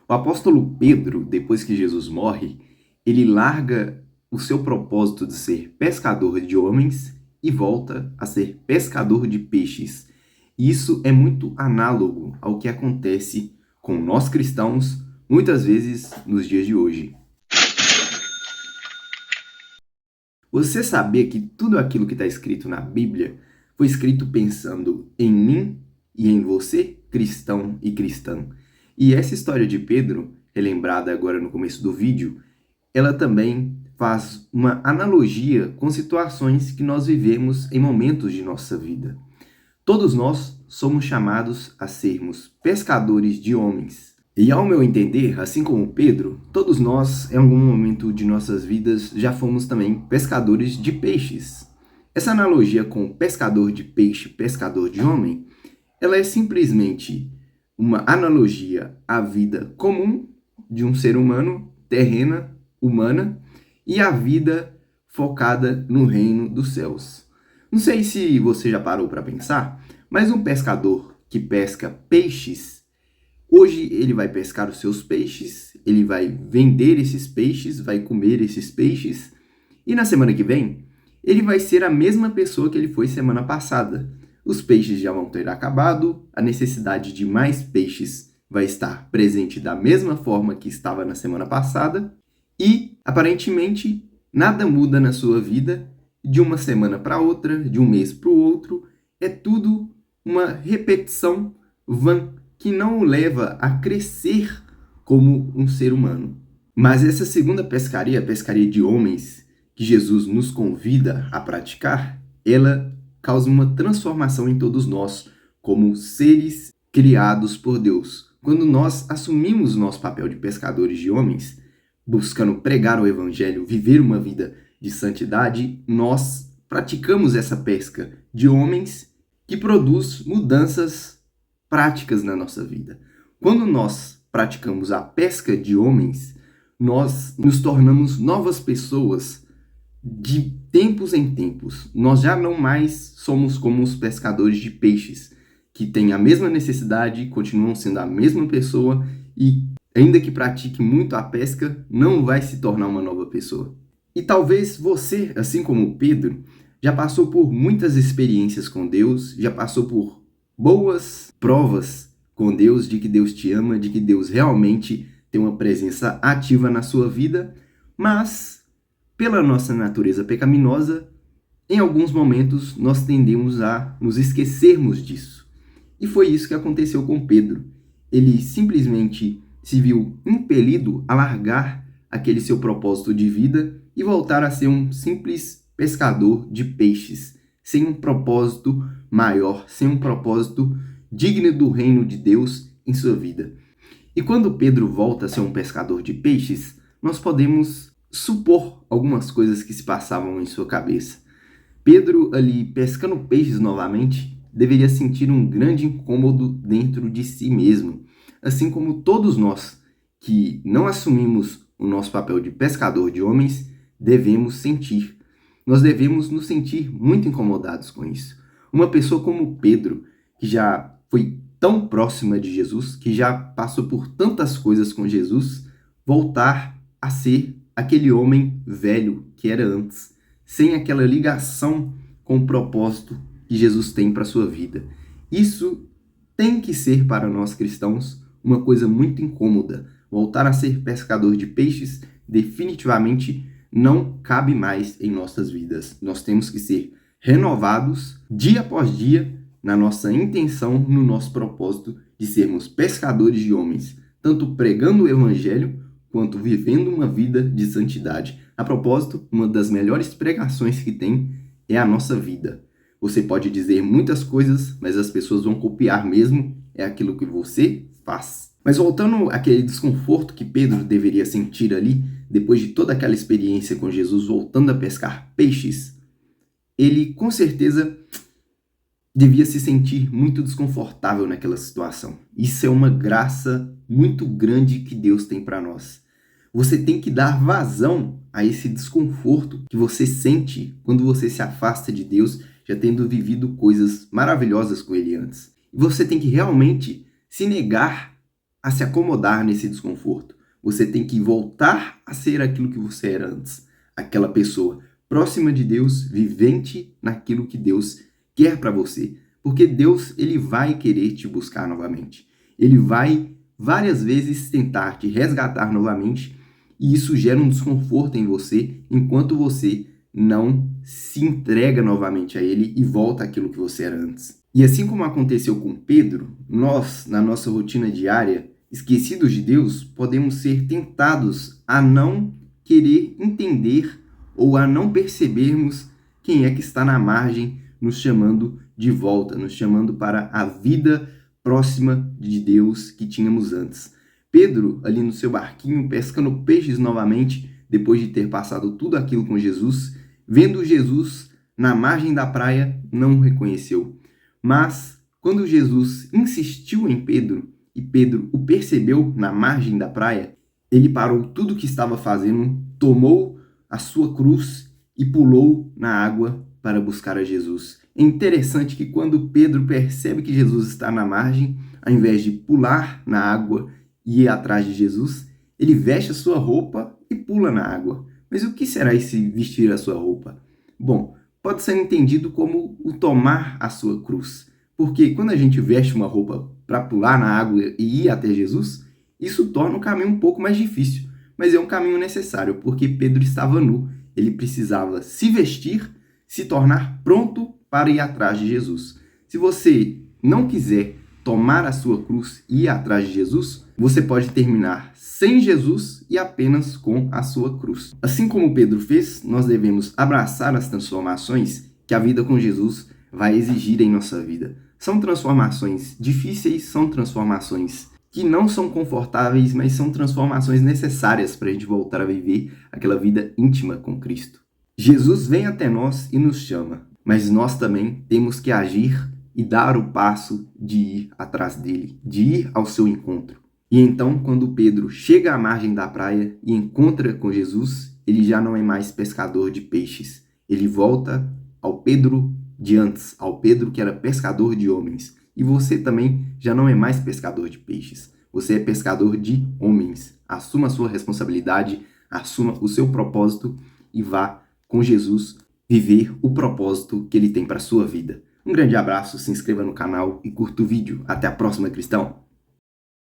O apóstolo Pedro, depois que Jesus morre, ele larga o seu propósito de ser pescador de homens e volta a ser pescador de peixes. Isso é muito análogo ao que acontece com nós cristãos, muitas vezes nos dias de hoje. Você sabia que tudo aquilo que está escrito na Bíblia foi escrito pensando em mim e em você, cristão e cristã? E essa história de Pedro, relembrada agora no começo do vídeo, ela também faz uma analogia com situações que nós vivemos em momentos de nossa vida. Todos nós somos chamados a sermos pescadores de homens. E ao meu entender, assim como Pedro, todos nós, em algum momento de nossas vidas, já fomos também pescadores de peixes. Essa analogia com pescador de peixe, pescador de homem, ela é simplesmente uma analogia à vida comum de um ser humano, terrena, humana, e à vida focada no reino dos céus. Não sei se você já parou para pensar, mas um pescador que pesca peixes, hoje ele vai pescar os seus peixes, ele vai vender esses peixes, vai comer esses peixes, e na semana que vem ele vai ser a mesma pessoa que ele foi semana passada. Os peixes já vão ter acabado, a necessidade de mais peixes vai estar presente da mesma forma que estava na semana passada, e aparentemente nada muda na sua vida de uma semana para outra, de um mês para o outro. É tudo uma repetição vã que não o leva a crescer como um ser humano. Mas essa segunda pescaria, a pescaria de homens, que Jesus nos convida a praticar, ela causa uma transformação em todos nós, como seres criados por Deus. Quando nós assumimos o nosso papel de pescadores de homens, buscando pregar o evangelho, viver uma vida de santidade, nós praticamos essa pesca de homens que produz mudanças práticas na nossa vida. Quando nós praticamos a pesca de homens, nós nos tornamos novas pessoas de tempos em tempos. Nós já não mais somos como os pescadores de peixes, que têm a mesma necessidade, continuam sendo a mesma pessoa e, ainda que pratique muito a pesca, não vai se tornar uma nova pessoa. E talvez você, assim como Pedro, já passou por muitas experiências com Deus, já passou por boas provas com Deus de que Deus te ama, de que Deus realmente tem uma presença ativa na sua vida, mas pela nossa natureza pecaminosa, em alguns momentos nós tendemos a nos esquecermos disso. E foi isso que aconteceu com Pedro. Ele simplesmente se viu impelido a largar aquele seu propósito de vida e voltar a ser um simples pescador de peixes, sem um propósito maior, sem um propósito digno do reino de Deus em sua vida. E quando Pedro volta a ser um pescador de peixes, nós podemos supor algumas coisas que se passavam em sua cabeça. Pedro, ali pescando peixes novamente, deveria sentir um grande incômodo dentro de si mesmo, assim como todos nós que não assumimos o nosso papel de pescador de homens devemos sentir. Nós devemos nos sentir muito incomodados com isso. Uma pessoa como Pedro, que já foi tão próxima de Jesus, que já passou por tantas coisas com Jesus, voltar a ser aquele homem velho que era antes, sem aquela ligação com o propósito que Jesus tem para a sua vida. Isso tem que ser para nós cristãos uma coisa muito incômoda. Voltar a ser pescador de peixes definitivamente não cabe mais em nossas vidas. Nós temos que ser renovados dia após dia na nossa intenção, no nosso propósito de sermos pescadores de homens, tanto pregando o evangelho quanto vivendo uma vida de santidade. A propósito, uma das melhores pregações que tem é a nossa vida. Você pode dizer muitas coisas, mas as pessoas vão copiar mesmo é aquilo que você faz. Mas voltando àquele desconforto que Pedro deveria sentir ali, depois de toda aquela experiência com Jesus voltando a pescar peixes, ele com certeza devia se sentir muito desconfortável naquela situação. Isso é uma graça muito grande que Deus tem para nós. Você tem que dar vazão a esse desconforto que você sente quando você se afasta de Deus, já tendo vivido coisas maravilhosas com Ele antes. Você tem que realmente se negar a se acomodar nesse desconforto. Você tem que voltar a ser aquilo que você era antes. Aquela pessoa próxima de Deus, vivente naquilo que Deus quer para você. Porque Deus, ele vai querer te buscar novamente. Ele vai várias vezes tentar te resgatar novamente, e isso gera um desconforto em você enquanto você não se entrega novamente a ele e volta àquilo que você era antes. E assim como aconteceu com Pedro, nós, na nossa rotina diária, esquecidos de Deus, podemos ser tentados a não querer entender ou a não percebermos quem é que está na margem nos chamando de volta, nos chamando para a vida próxima de Deus que tínhamos antes. Pedro, ali no seu barquinho, pescando peixes novamente, depois de ter passado tudo aquilo com Jesus, vendo Jesus na margem da praia, não o reconheceu. Mas, quando Jesus insistiu em Pedro, e Pedro o percebeu na margem da praia, ele parou tudo o que estava fazendo, tomou a sua cruz e pulou na água para buscar a Jesus. É interessante que quando Pedro percebe que Jesus está na margem, ao invés de pular na água e ir atrás de Jesus, ele veste a sua roupa e pula na água. Mas o que será esse vestir a sua roupa? Bom, pode ser entendido como o tomar a sua cruz. Porque quando a gente veste uma roupa para pular na água e ir até Jesus, isso torna o caminho um pouco mais difícil. Mas é um caminho necessário, porque Pedro estava nu. Ele precisava se vestir, se tornar pronto para ir atrás de Jesus. Se você não quiser tomar a sua cruz e ir atrás de Jesus, você pode terminar sem Jesus e apenas com a sua cruz. Assim como Pedro fez, nós devemos abraçar as transformações que a vida com Jesus vai exigir em nossa vida. São transformações difíceis, são transformações que não são confortáveis, mas são transformações necessárias para a gente voltar a viver aquela vida íntima com Cristo. Jesus vem até nós e nos chama, mas nós também temos que agir e dar o passo de ir atrás dele, de ir ao seu encontro. E então, quando Pedro chega à margem da praia e encontra com Jesus, ele já não é mais pescador de peixes. Ele volta ao Pedro de antes, ao Pedro que era pescador de homens. E você também já não é mais pescador de peixes. Você é pescador de homens. Assuma a sua responsabilidade, assuma o seu propósito e vá com Jesus viver o propósito que ele tem para a sua vida. Um grande abraço, se inscreva no canal e curta o vídeo. Até a próxima, cristão!